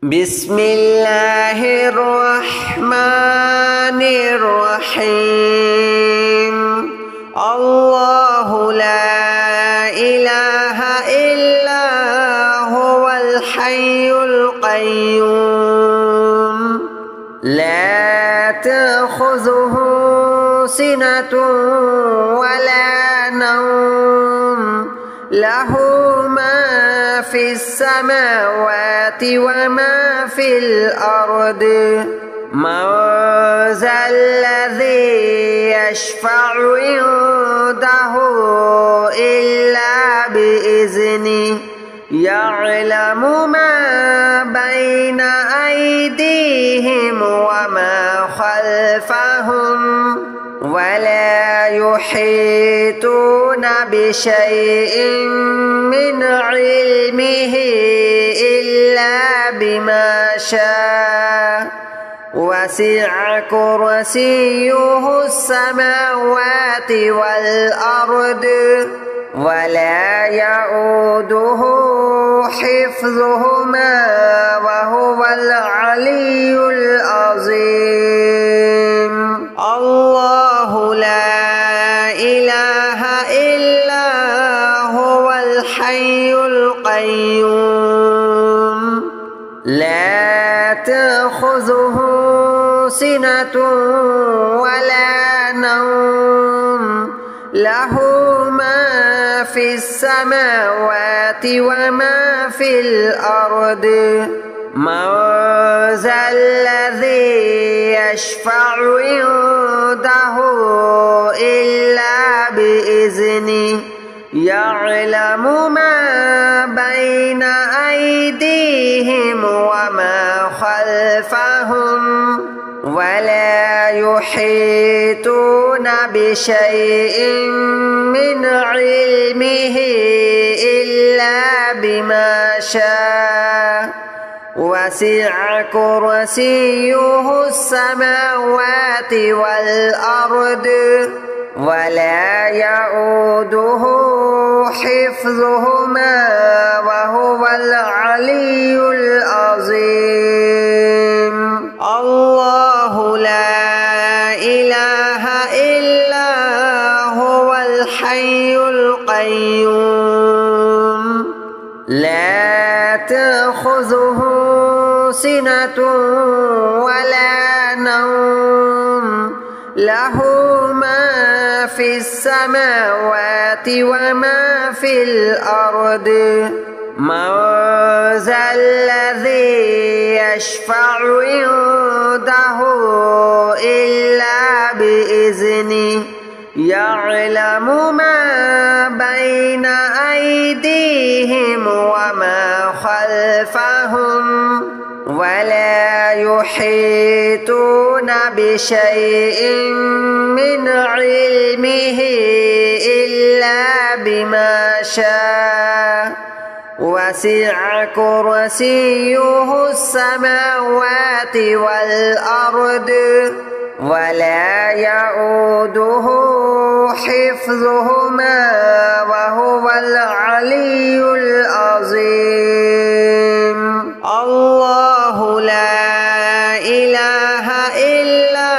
بسم الله الرحمن الرحيم الله لا إله إلا هو الحي القيوم لا تأخذه سنة ولا نوم له ما في السماوات وما في الأرض من ذا الذي يشفع عنده إلا بإذنه يعلم ما بين أيديهم وما خلفهم ولا يحيطون بشيء من علمه إلا بما شاء وسع كرسيه السماوات والأرض ولا يؤوده حفظهما وهو العلي العظيم الله لا إله إلا هو الحي القيوم لا تأخذه سنة ولا نوم له ما في السماوات وما في الأرض من ذا الذي يشفع عنده إلا بإذنه يعلم ما بين أيديهم وما خلفهم ولا يحيطون بشيء من علمه إلا بما شاء وسع كرسيه السماوات والأرض ولا يؤوده حفظهما وهو العلي العظيم الله لا إله إلا هو الحي القيوم لا تأخذه سنة ولا نوم له ما في السماوات وما في الأرض من ذا الذي يشفع عنده إلا بإذنه يعلم ما بين أيديهم وما خلفهم ولا يحيطون بشيء من علمه إلا بما شاء وسع كرسيه السماوات والأرض ولا يؤوده حفظهما وهو العلي العظيم الله لا إله إلا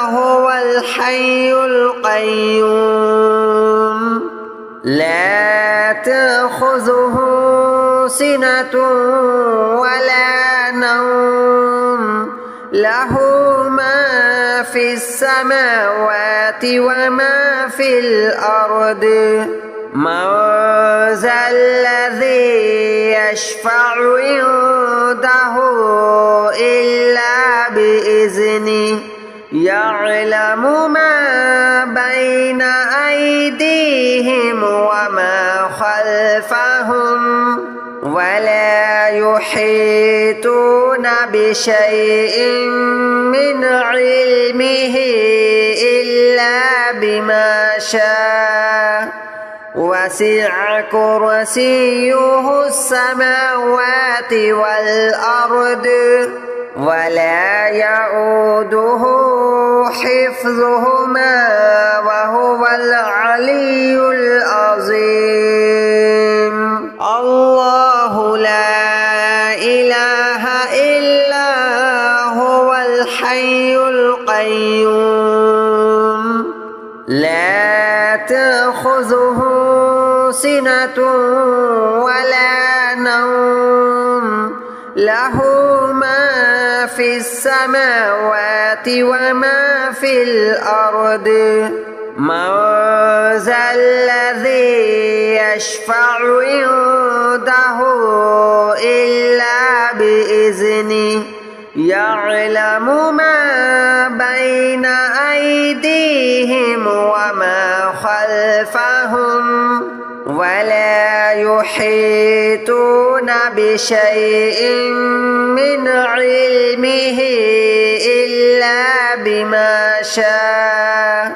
هو الحي القيوم لا تأخذه سنة ولا نوم له ما في السماوات وما في الأرض من ذا الذي يشفع عنده إلا بإذنه يعلم ما بين أيديهم وما خلفهم ولا يحيطون بشيء من علمه إلا بما شاء وسع كرسيه السماوات والأرض ولا يؤوده حفظهما وهو العلي العظيم الله لا إله سنة ولا نوم له ما في السماوات وما في الأرض من ذا الذي يشفع عنده إلا بإذنه يعلم ما بين أيديهم وما خلفهم ولا يحيطون بشيء من علمه إلا بما شاء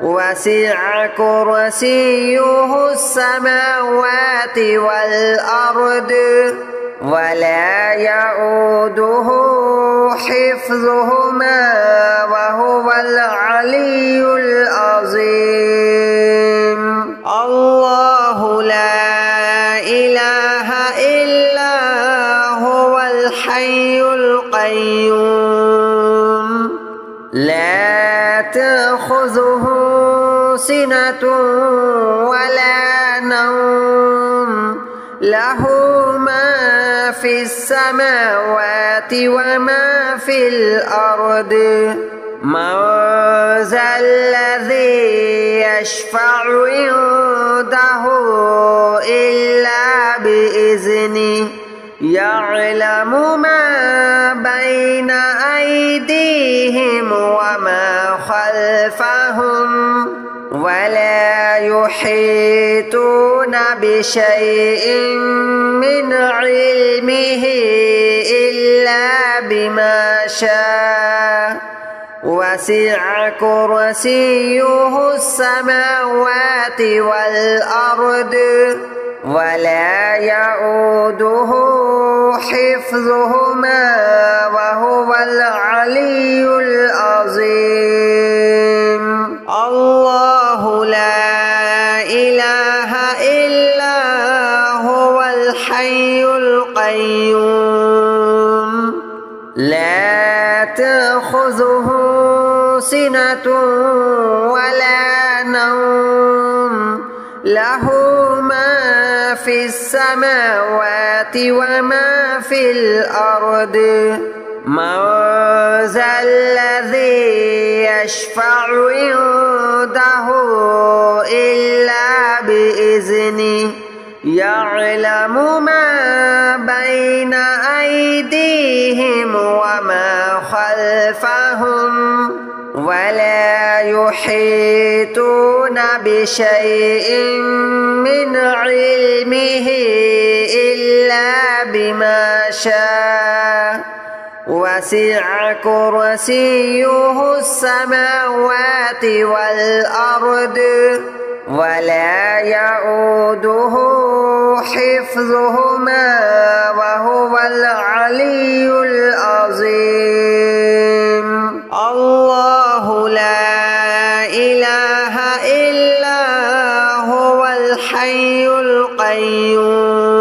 وسع كرسيه السماوات والأرض ولا يؤوده حفظهما وهو العلي العظيم الله لا إله إلا هو الحي القيوم لا تأخذه سنة ولا نوم له ما في السماوات وما في الأرض من ذا الذي يشفع عنده إلا بإذنه يعلم ما بين أيديهم وما خلفهم ولا يحيطون بشيء من علمه إلا بما شاء وسع كرسيه السماوات والأرض ولا يؤوده حفظهما وهو العلي العظيم الله لا إله إلا هو الحي القيوم لا تأخذه سنة ولا نوم له ما في السماوات وما في الأرض من ذا الذي يشفع عنده إلا بإذنه يعلم ما بين أيديهم وما خلفهم ولا يحيطون بشيء من علمه إلا بما شاء وسع كرسيه السماوات والأرض ولا يؤوده حفظهما وهو العلي العظيم الله لا إله إلا هو الحي القيوم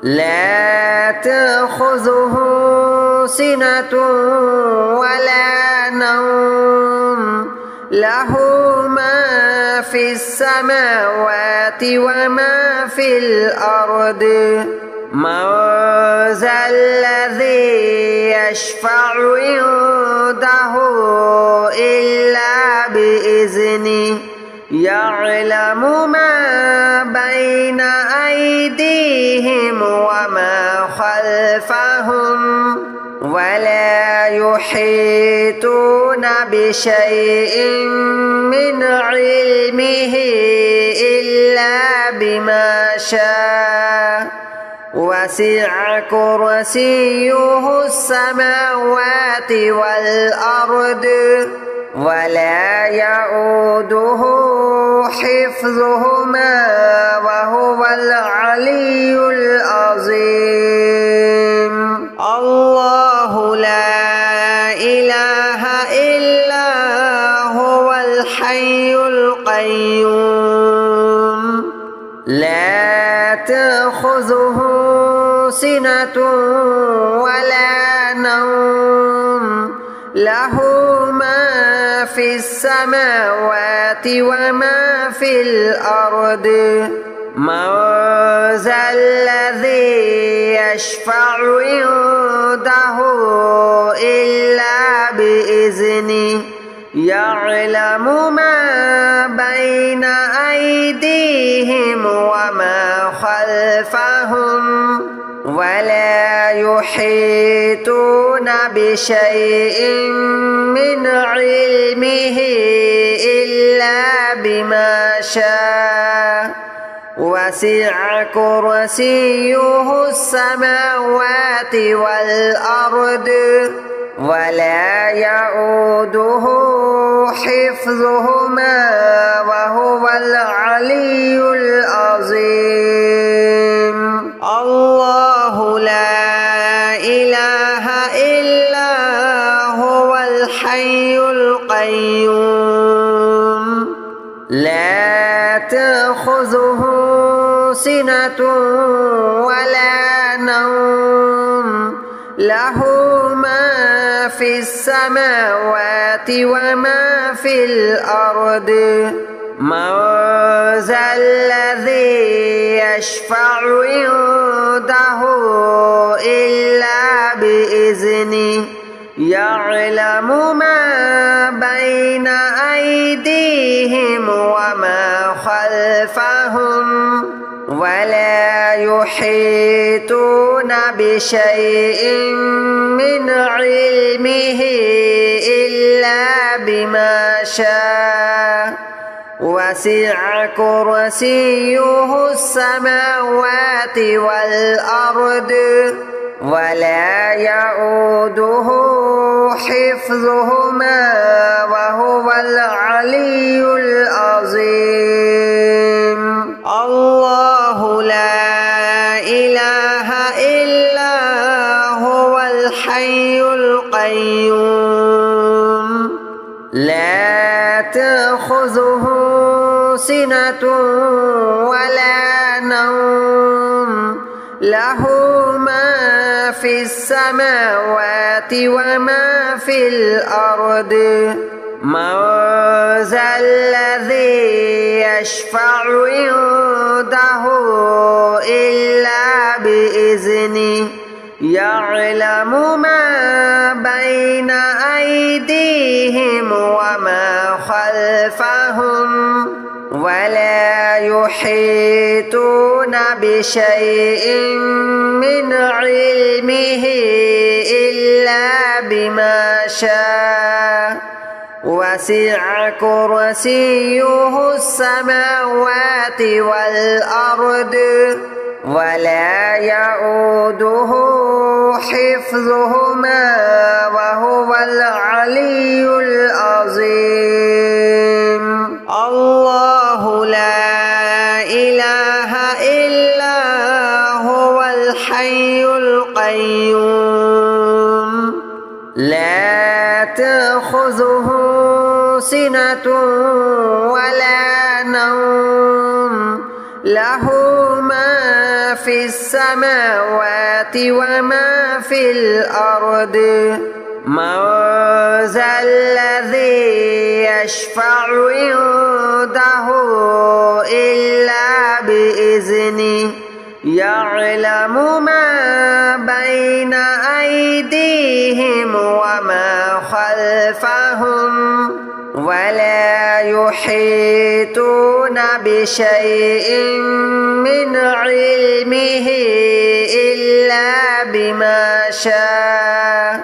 لا تأخذه سنة ولا نوم له ما في السماوات وما في الأرض من ذا الذي يشفع عنده إلا بإذنه يعلم ما بين أيديهم وما خلفهم ولا يحيطون بشيء من علمه إلا بما شاء وسع كرسيه السماوات والأرض ولا يؤوده حفظهما وهو العلي العظيم الله لا إله إلا هو الحي القيوم لا تأخذه سنة ولا نوم له ما في السماوات وما في الأرض من ذا الذي يشفع عنده إلا بإذنه يعلم ما بين أيديهم وما خلفهم ولا يحيطون بشيء من علمه إلا بما شاء وسع كرسيه السماوات والأرض ولا يؤوده حفظهما وهو العلي العظيم الله لا إله إلا هو الحي القيوم لا تأخذه سنة ولا نوم له ما في السماوات وما في الأرض من ذا الذي يشفع عنده إلا بإذنه يعلم ما بين أيديهم وما خلفهم ولا يحيطون بشيء من علمه إلا بما شاء وسع كرسيه السماوات والأرض ولا يؤوده حفظهما وهو العلي العظيم الله لا إله إلا هو الحي القيوم لا تأخذه سنة ولا نوم له ما في السماوات وما في الأرض من ذا الذي يشفع عنده إلا بإذنه يعلم ما بين أيديهم وما خلفهم ولا يحيطون بشيء من علمه إلا بما شاء وسع كرسيه السماوات والأرض ولا يؤوده حفظهما وهو العلي العظيم الله لا إله إلا هو الحي القيوم لا تأخذه سنة ولا نوم له ما في السماوات وما في الأرض من ذا الذي يشفع عنده إلا بإذنه يعلم ما بين أيديهم وما خلفهم ولا يحيطون بشيء من علمه إلا بما شاء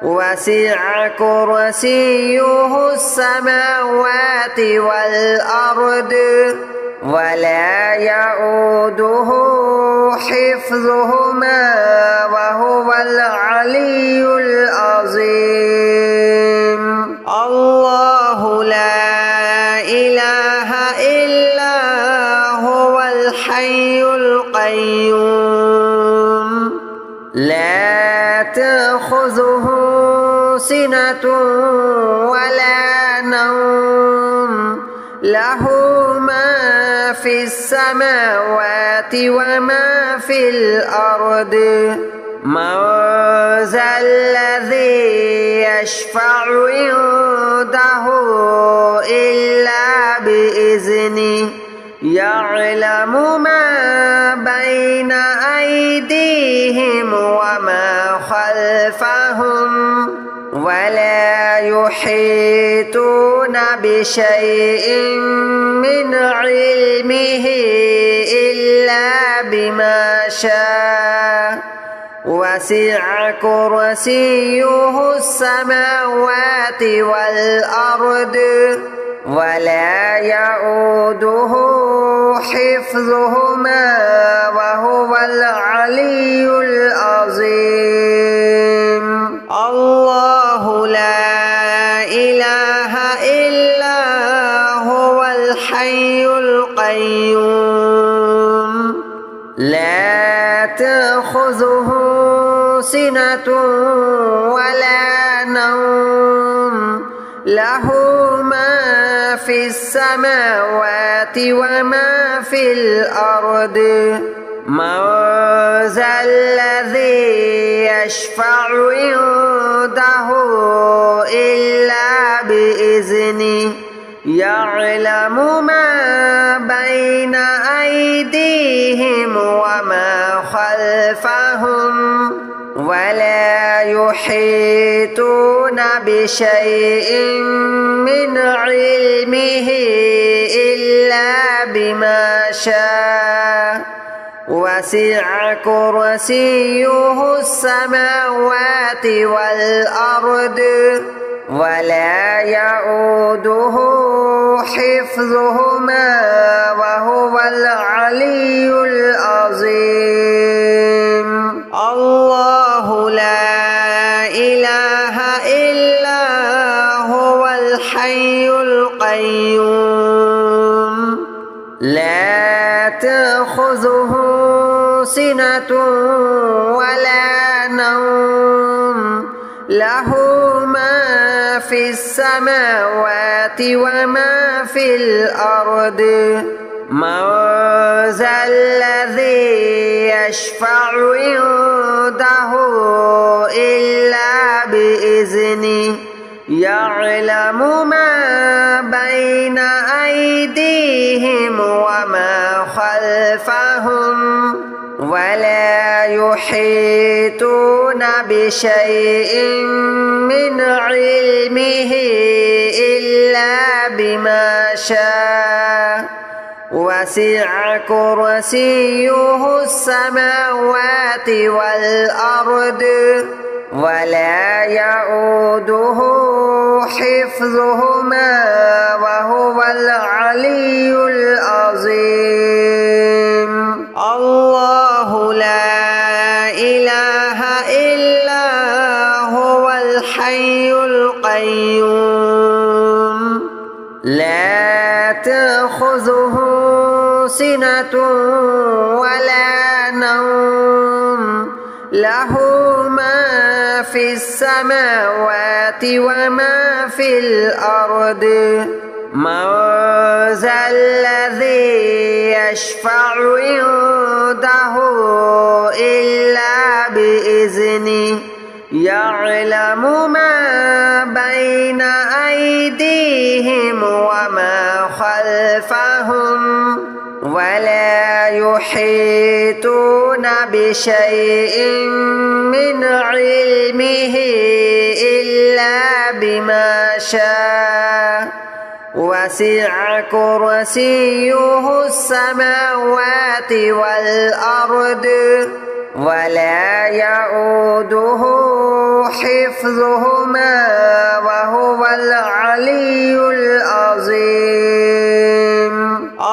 وسع كرسيه السماوات والأرض ولا يؤوده حفظهما وهو العلي العظيم الله لا إله إلا هو الحي القيوم لا تأخذه سنة ولا نوم له ما في السماوات وما في الأرض من ذا الذي يشفع عنده عنده إلا بإذنه يعلم ما بين أيديهم وما خلفهم ولا يحيطون بشيء من علمه إلا بما شاء وسع كرسيه السماوات والأرض ولا يؤوده حفظهما وهو العلي العظيم الله لا إله إلا هو الحي القيوم لا تأخذه سنة ولا نوم له ما في السماوات وما في الأرض من ذا الذي يشفع عنده إلا بإذنه يعلم ما بين أيديهم وما خلفهم ولا يحيطون بشيء من علمه إلا بما شاء وسع كرسيه السماوات والأرض ولا يؤوده حفظهما وهو العلي العظيم الله لا إله إلا هو الحي القيوم لا تأخذه سنة ولا نوم له ما في السماوات وما في الأرض من ذا الذي يشفع عنده إلا بإذنه يعلم ما بين أيديهم وما خلفهم ولا يحيطون بشيء من علمه إلا بما شاء وسع كرسيه السماوات والأرض ولا يؤوده حفظهما وهو العلي العظيم الله لا إله إلا هو الحي القيوم لا تأخذه سنة ولا نوم له ما في السماوات وما في الأرض من ذا الذي يشفع عنده إلا بإذنه يعلم ما بين أيديهم وما خلفهم ولا يحيطون بشيء من علمه إلا بما شاء وسع كرسيه السماوات والأرض ولا يؤوده حفظهما وهو العلي العظيم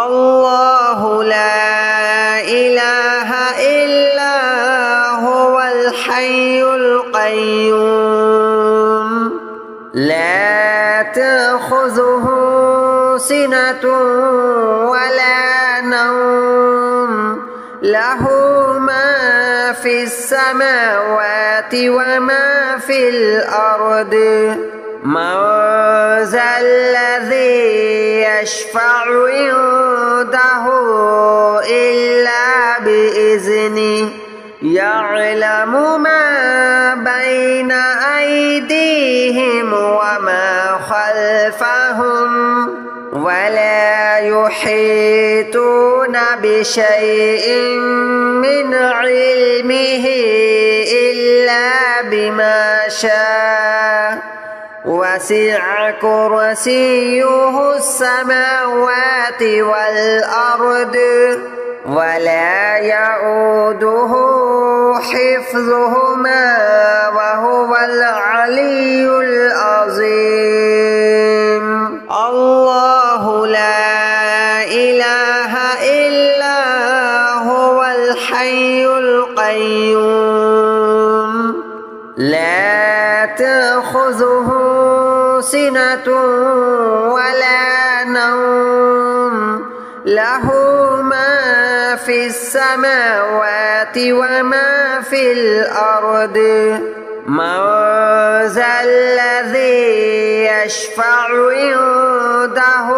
الله لا إله إلا هو الحي القيوم لا تأخذه سنة ولا نوم له ما في السماوات وما في الأرض من ذا الذي يشفع عنده إلا بإذنه يعلم ما بين أيديهم وما خلفهم يحيطون بشيء من علمه إلا بما شاء وسع كرسيه السماوات والأرض ولا يؤوده حفظهما وهو العلي العظيم الله لا إله إلا هو الحي القيوم لا تأخذه سنة ولا نوم له ما في السماوات وما في الأرض من ذا الذي يشفع عنده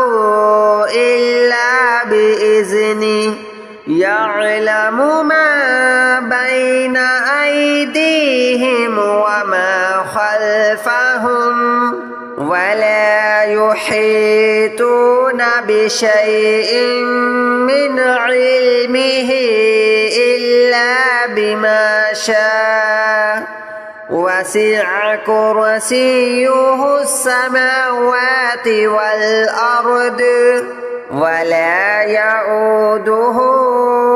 إلا بإذنه يعلم ما بين أيديهم وما خلفهم ولا يحيطون بشيء من علمه إلا بما شاء وسع كرسيه السماوات والأرض ولا يؤوده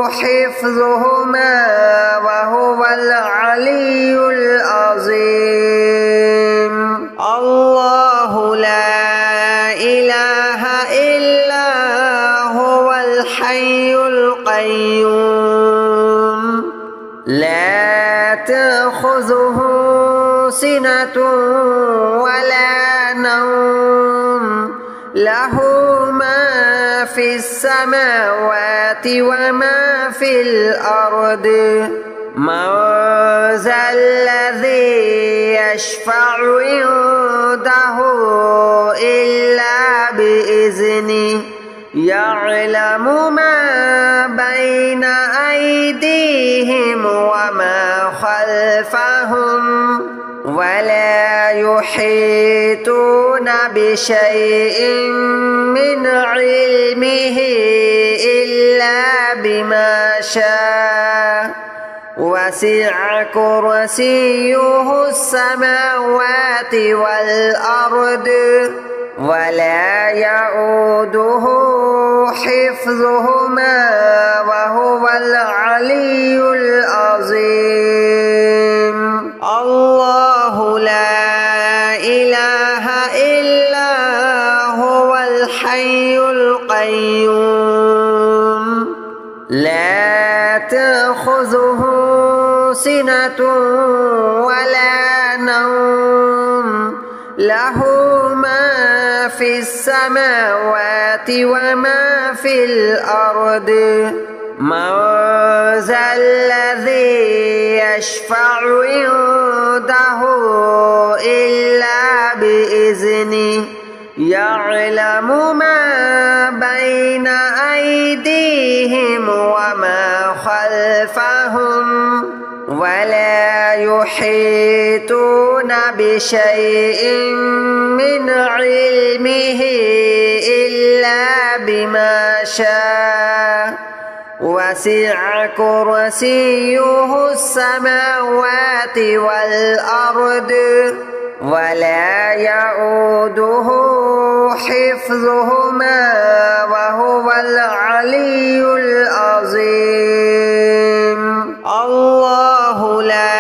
حفظهما وهو العلي العظيم الله لا إله إلا هو الحي القيوم لا تأخذه سنة ولا نوم له ما في السماوات وما في الأرض من ذا الذي يشفع عنده إلا بإذنه يعلم ما بين أيديهم وما خلفهم ولا يحيطون بشيء من علمه إلا بما شاء وسع كرسيه السماوات والأرض ولا يؤوده حفظهما وهو العلي العظيم الله لا إله إلا هو الحي القيوم لا تأخذه سنة ولا نوم له ما في السماوات وما في الأرض من ذا الذي يشفع عنده إلا بإذنه يعلم ما بين أيديهم وما خلفهم ولا يحيطون بشيء من علمه إلا بما شاء وسع كرسيه السماوات والأرض ولا يؤوده حفظهما وهو العلي العظيم الله لا